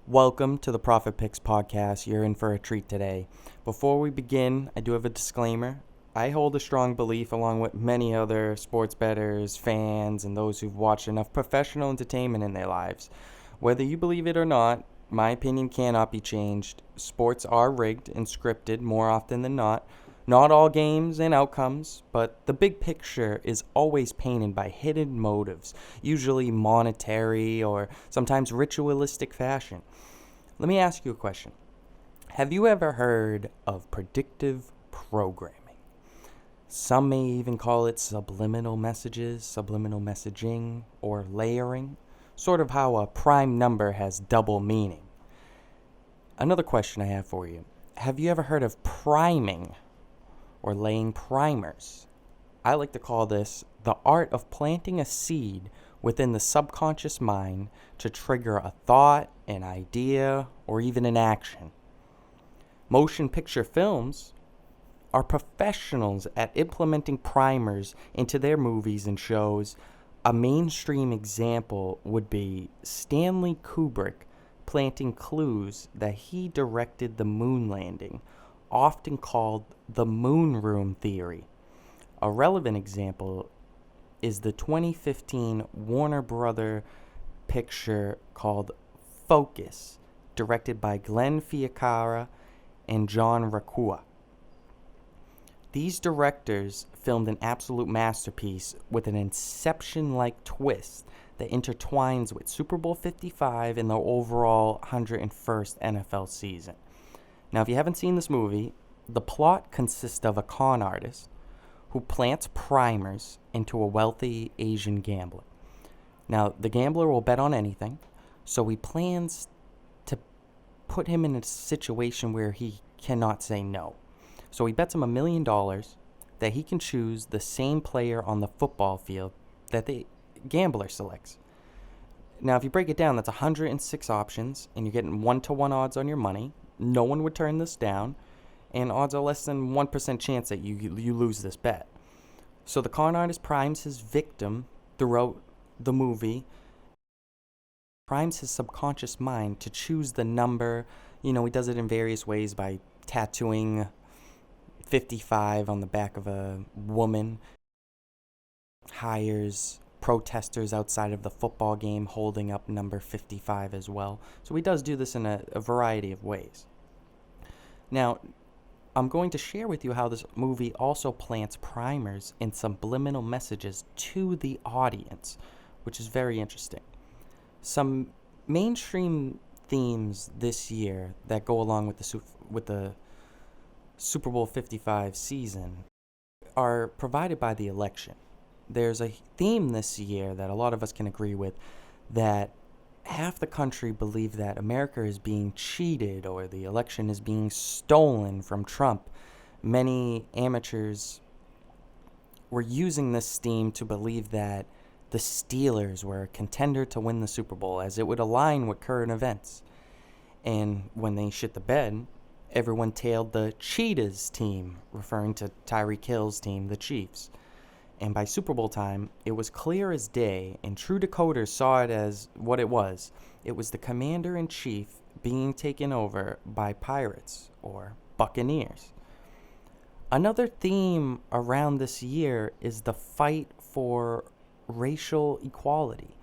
Welcome to the Profit Picks podcast. You're in for a treat today. Before we begin, I do have a disclaimer. I hold a strong belief, along with many other sports bettors, fans, and those who've watched enough professional entertainment in their lives. Whether you believe it or not, my opinion cannot be changed. Sports are rigged and scripted more often than not. Not all games and outcomes, but the big picture is always painted by hidden motives, usually monetary or sometimes ritualistic fashion. Let me ask you a question. Have you ever heard of predictive programming? Some may even call it subliminal messages, subliminal messaging, or layering, sort of how a prime number has double meaning. Another question I have for you. Have you ever heard of priming or laying primers? I like to call this the art of planting a seed within the subconscious mind to trigger a thought, an idea, or even an action. Motion picture films are professionals at implementing primers into their movies and shows. A mainstream example would be Stanley Kubrick planting clues that he directed the moon landing, often called the moon room theory. A relevant example is the 2015 Warner Brother picture called Focus, directed by Glenn Fiaccara and John Requa. These directors filmed an absolute masterpiece with an Inception-like twist that intertwines with Super Bowl 55 and the overall 101st NFL season. Now, if you haven't seen this movie, the plot consists of a con artist who plants primers into a wealthy Asian gambler. Now, the gambler will bet on anything, so he plans to put him in a situation where he cannot say no. So he bets him $1 million that he can choose the same player on the football field that the gambler selects. Now, if you break it down, that's 106 options, and you're getting 1-to-1 odds on your money. No one would turn this down, and odds are less than 1% chance that you lose this bet. So the con artist primes his victim throughout the movie, primes his subconscious mind to choose the number. He does it in various ways by tattooing 55 on the back of a woman, hires protesters outside of the football game holding up number 55 as well. So he does do this in a variety of ways. Now, I'm going to share with you how this movie also plants primers and subliminal messages to the audience, which is very interesting. Some mainstream themes this year that go along with the Super Bowl 55 season are provided by the election. There's a theme this year that a lot of us can agree with, that half the country believe that America is being cheated or the election is being stolen from Trump. Many amateurs were using this theme to believe that the Steelers were a contender to win the Super Bowl, as it would align with current events. And when they shit the bed, everyone tailed the Cheetahs team, referring to Tyreek Hill's team, the Chiefs. And by Super Bowl time, it was clear as day, and true decoders saw it as what it was. It was the commander-in-chief being taken over by pirates, or buccaneers. Another theme around this year is the fight for racial equality.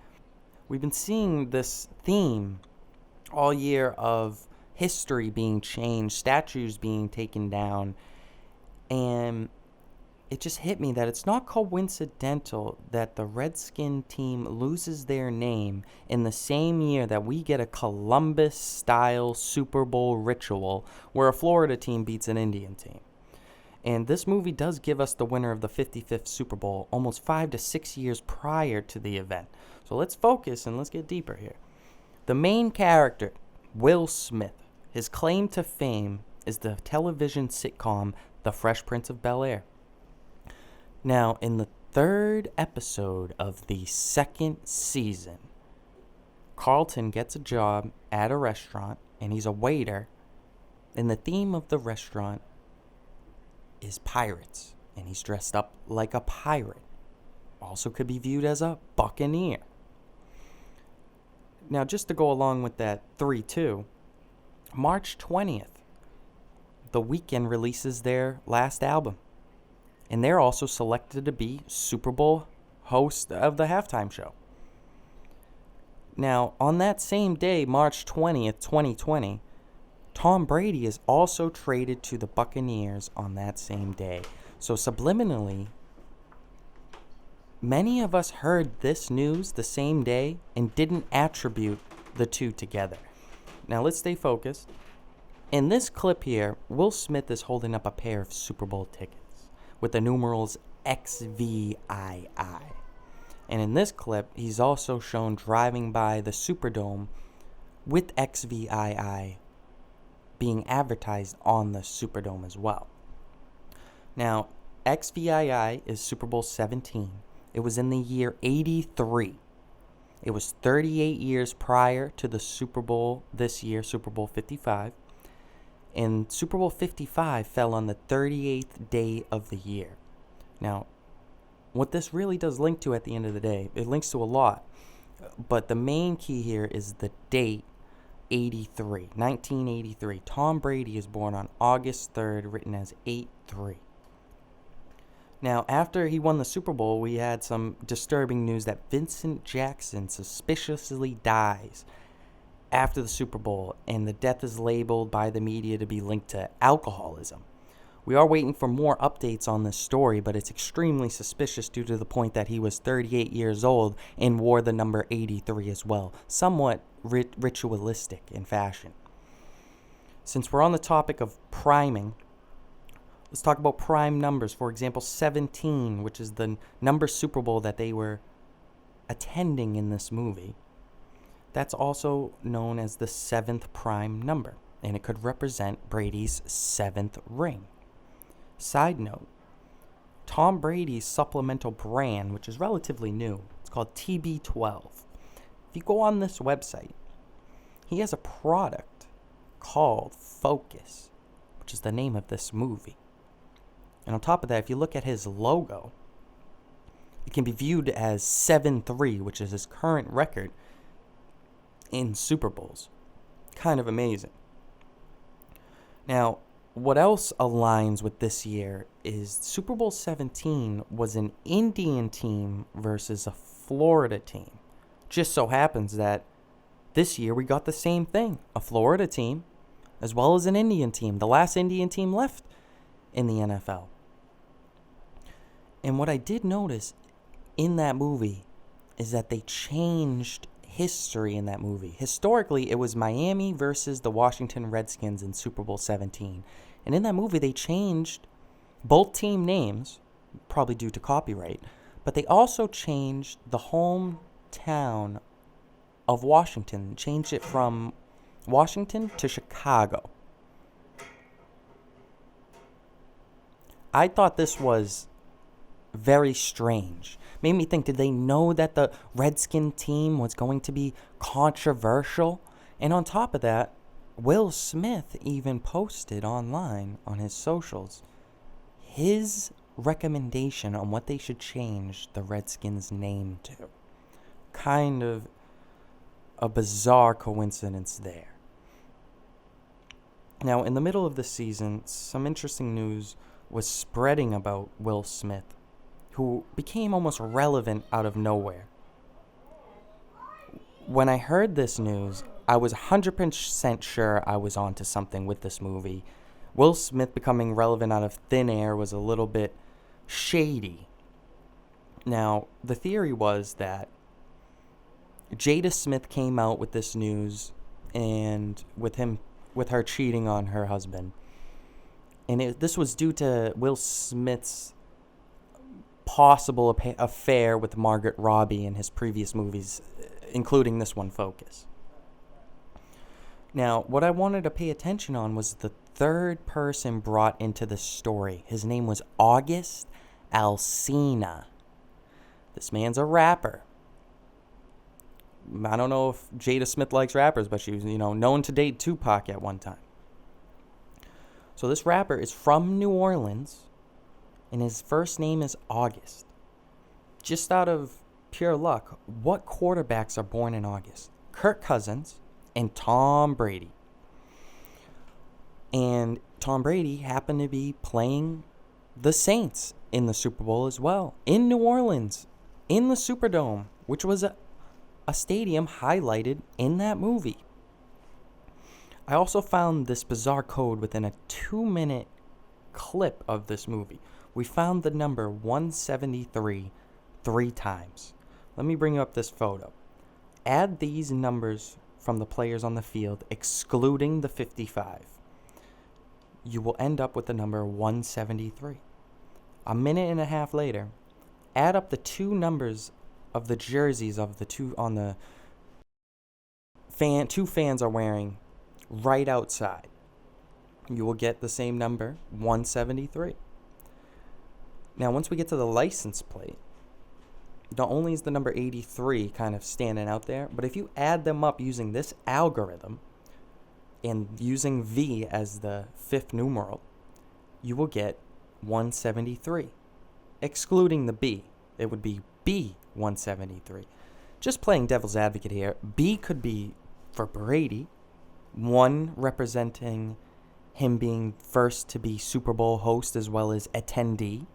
We've been seeing this theme all year of history being changed, statues being taken down, and it just hit me that it's not coincidental that the Redskin team loses their name in the same year that we get a Columbus-style Super Bowl ritual where a Florida team beats an Indian team. And this movie does give us the winner of the 55th Super Bowl almost 5 to 6 years prior to the event. So let's focus and let's get deeper here. The main character, Will Smith, his claim to fame is the television sitcom The Fresh Prince of Bel-Air. Now, in the third episode of the second season, Carlton gets a job at a restaurant, and he's a waiter, and the theme of the restaurant is pirates, and he's dressed up like a pirate. Also could be viewed as a buccaneer. Now, just to go along with that 3-2, March 20th, The Weeknd releases their last album. And they're also selected to be Super Bowl host of the halftime show. Now, on that same day, March 20th, 2020, Tom Brady is also traded to the Buccaneers on that same day. So subliminally, many of us heard this news the same day and didn't attribute the two together. Now, let's stay focused. In this clip here, Will Smith is holding up a pair of Super Bowl tickets with the numerals XVII. And in this clip, he's also shown driving by the Superdome with XVII being advertised on the Superdome as well. Now, XVII is Super Bowl 17. It was in the year 83. It was 38 years prior to the Super Bowl this year, Super Bowl 55. And Super Bowl 55 fell on the 38th day of the year. Now, what this really does link to at the end of the day, it links to a lot. But the main key here is the date, 1983. Tom Brady is born on August 3rd, written as 8-3. Now, after he won the Super Bowl, we had some disturbing news that Vincent Jackson suspiciously dies after the Super Bowl, and the death is labeled by the media to be linked to alcoholism. We are waiting for more updates on this story, but it's extremely suspicious due to the point that he was 38 years old and wore the number 83 as well, somewhat ritualistic in fashion. Since we're on the topic of priming, let's talk about prime numbers. For example, 17, which is the number Super Bowl that they were attending in this movie. That's also known as the 7th prime number, and it could represent Brady's 7th ring. Side note, Tom Brady's supplemental brand, which is relatively new, it's called TB12. If you go on this website, he has a product called Focus, which is the name of this movie. And on top of that, if you look at his logo, it can be viewed as 7-3, which is his current record in Super Bowls. Kind of amazing. Now, what else aligns with this year is Super Bowl 17 was an Indian team versus a Florida team. Just so happens that this year we got the same thing. A Florida team as well as an Indian team. The last Indian team left in the NFL. And what I did notice in that movie is that they changed history in that movie. Historically, it was Miami versus the Washington Redskins in Super Bowl 17. And in that movie, they changed both team names, probably due to copyright, but they also changed the hometown of Washington, changed it from Washington to Chicago. I thought this was very strange. Made me think, did they know that the Redskin team was going to be controversial? And on top of that, Will Smith even posted online on his socials his recommendation on what they should change the Redskins' name to. Kind of a bizarre coincidence there. Now, in the middle of the season, some interesting news was spreading about Will Smith, who became almost relevant out of nowhere. When I heard this news, I was 100% sure I was onto something with this movie. Will Smith becoming relevant out of thin air was a little bit shady. Now, the theory was that Jada Smith came out with this news and with her cheating on her husband. And this was due to Will Smith's possible affair with Margaret Robbie in his previous movies, including this one, Focus. Now, what I wanted to pay attention on was the third person brought into the story. His name was August Alsina. This man's a rapper. I don't know if Jada Smith likes rappers, but she was, known to date Tupac at one time. So this rapper is from New Orleans, and his first name is August. Just out of pure luck, what quarterbacks are born in August? Kirk Cousins and Tom Brady. And Tom Brady happened to be playing the Saints in the Super Bowl as well, in New Orleans, in the Superdome, which was a stadium highlighted in that movie. I also found this bizarre code within a 2-minute clip of this movie. We found the number 173 3 times. Let me bring up this photo. Add these numbers from the players on the field, excluding the 55. You will end up with the number 173. A minute and a half later, add up the 2 numbers of the jerseys of the 2 on the 2 fans are wearing right outside. You will get the same number, 173. Now, once we get to the license plate, not only is the number 83 kind of standing out there, but if you add them up using this algorithm and using V as the 5th numeral, you will get 173. Excluding the B, it would be B173. Just playing devil's advocate here, B could be for Brady, 1 representing him being first to be Super Bowl host as well as attendee,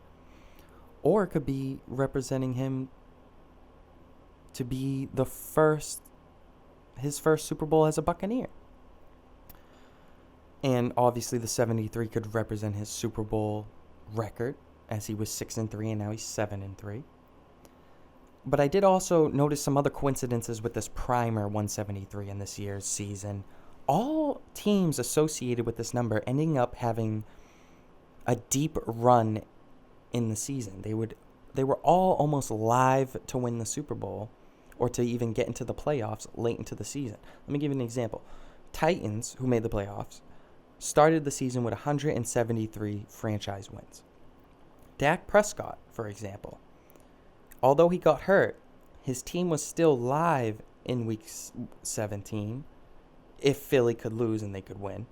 or it could be representing him to be his first Super Bowl as a Buccaneer. And obviously the 73 could represent his Super Bowl record, as he was 6-3 and now he's 7-3. But I did also notice some other coincidences with this primer 173 in this year's season. All teams associated with this number ending up having a deep run in the season. They were all almost live to win the Super Bowl or to even get into the playoffs late into the season. Let me give you an example. Titans, who made the playoffs, started the season with 173 franchise wins. Dak Prescott, for example, although he got hurt, his team was still live in week 17 if Philly could lose and they could win.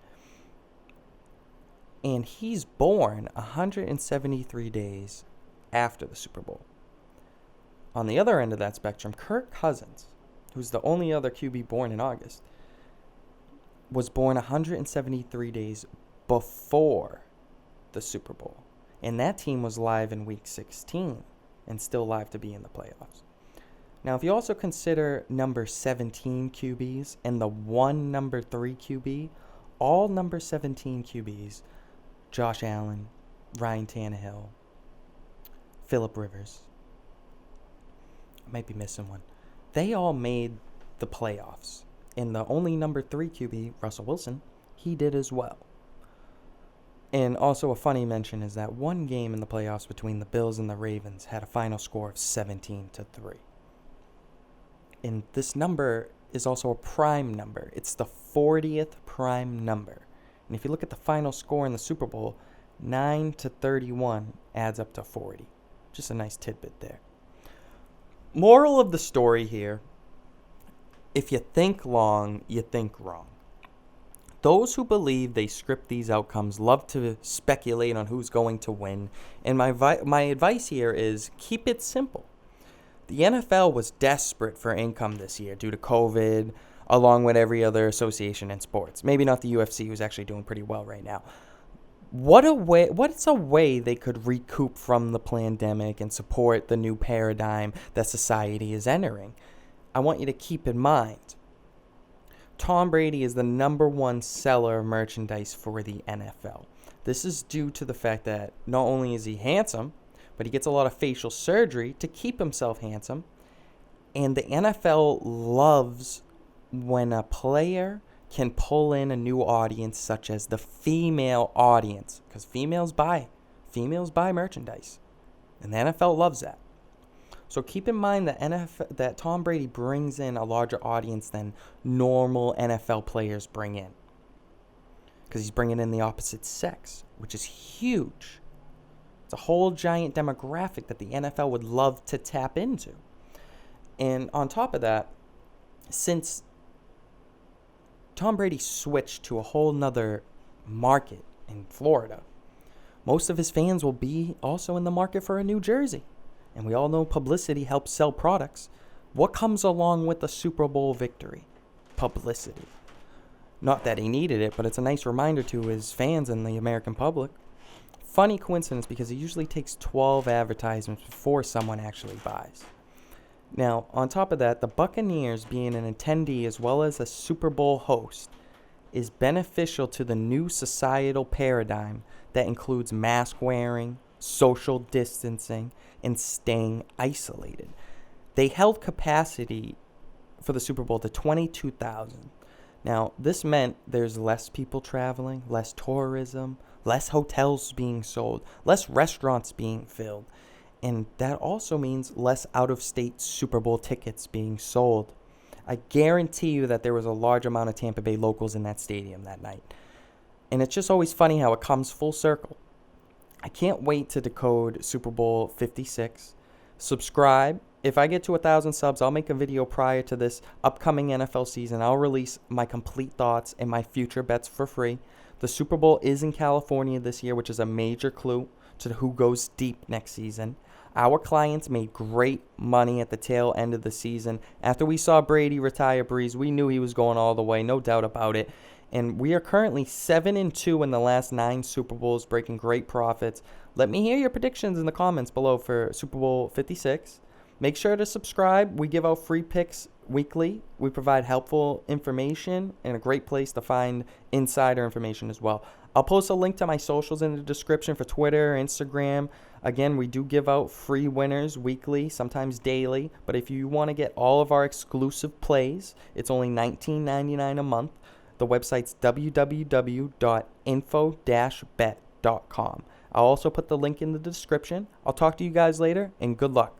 And he's born 173 days after the Super Bowl. On the other end of that spectrum, Kirk Cousins, who's the only other QB born in August, was born 173 days before the Super Bowl. And that team was live in week 16 and still live to be in the playoffs. Now, if you also consider number 17 QBs and the 1 number 3 QB, all number 17 QBs, Josh Allen, Ryan Tannehill, Phillip Rivers, I might be missing one, they all made the playoffs. And the only number 3 QB, Russell Wilson, he did as well. And also a funny mention is that one game in the playoffs between the Bills and the Ravens had a final score of 17-3. And this number is also a prime number. It's the 40th prime number. And if you look at the final score in the Super Bowl, 9-31 adds up to 40. Just a nice tidbit there. Moral of the story here, if you think long, you think wrong. Those who believe they script these outcomes love to speculate on who's going to win. And my advice here is keep it simple. The NFL was desperate for income this year due to COVID, along with every other association in sports. Maybe not the UFC, who's actually doing pretty well right now. What's a way they could recoup from the pandemic and support the new paradigm that society is entering? I want you to keep in mind, Tom Brady is the number 1 seller of merchandise for the NFL. This is due to the fact that not only is he handsome, but he gets a lot of facial surgery to keep himself handsome. And the NFL loves when a player can pull in a new audience, such as the female audience, because females buy merchandise, and the NFL loves that. So keep in mind that Tom Brady brings in a larger audience than normal NFL players bring in, because he's bringing in the opposite sex, which is huge. It's a whole giant demographic that the NFL would love to tap into. And on top of that, since Tom Brady switched to a whole nother market in Florida, most of his fans will be also in the market for a new jersey. And we all know publicity helps sell products. What comes along with a Super Bowl victory? publicity. Not that he needed it, but it's a nice reminder to his fans and the American public. Funny coincidence, because it usually takes 12 advertisements before someone actually buys. Now, on top of that, the Buccaneers being an attendee as well as a Super Bowl host is beneficial to the new societal paradigm that includes mask wearing, social distancing, and staying isolated. They held capacity for the Super Bowl to 22,000. Now, this meant there's less people traveling, less tourism, less hotels being sold, less restaurants being filled. And that also means less out-of-state Super Bowl tickets being sold. I guarantee you that there was a large amount of Tampa Bay locals in that stadium that night. And it's just always funny how it comes full circle. I can't wait to decode Super Bowl 56. Subscribe. If I get to 1,000 subs, I'll make a video prior to this upcoming NFL season. I'll release my complete thoughts and my future bets for free. The Super Bowl is in California this year, which is a major clue to who goes deep next season. Our clients made great money at the tail end of the season. After we saw Brady retire Breeze, we knew he was going all the way, no doubt about it. And we are currently 7-2 in the last 9 Super Bowls, breaking great profits. Let me hear your predictions in the comments below for Super Bowl 56. Make sure to subscribe. We give out free picks weekly. We provide helpful information and a great place to find insider information as well. I'll post a link to my socials in the description for Twitter, Instagram. Again, we do give out free winners weekly, sometimes daily. But if you want to get all of our exclusive plays, it's only $19.99 a month. The website's www.info-bet.com. I'll also put the link in the description. I'll talk to you guys later, and good luck.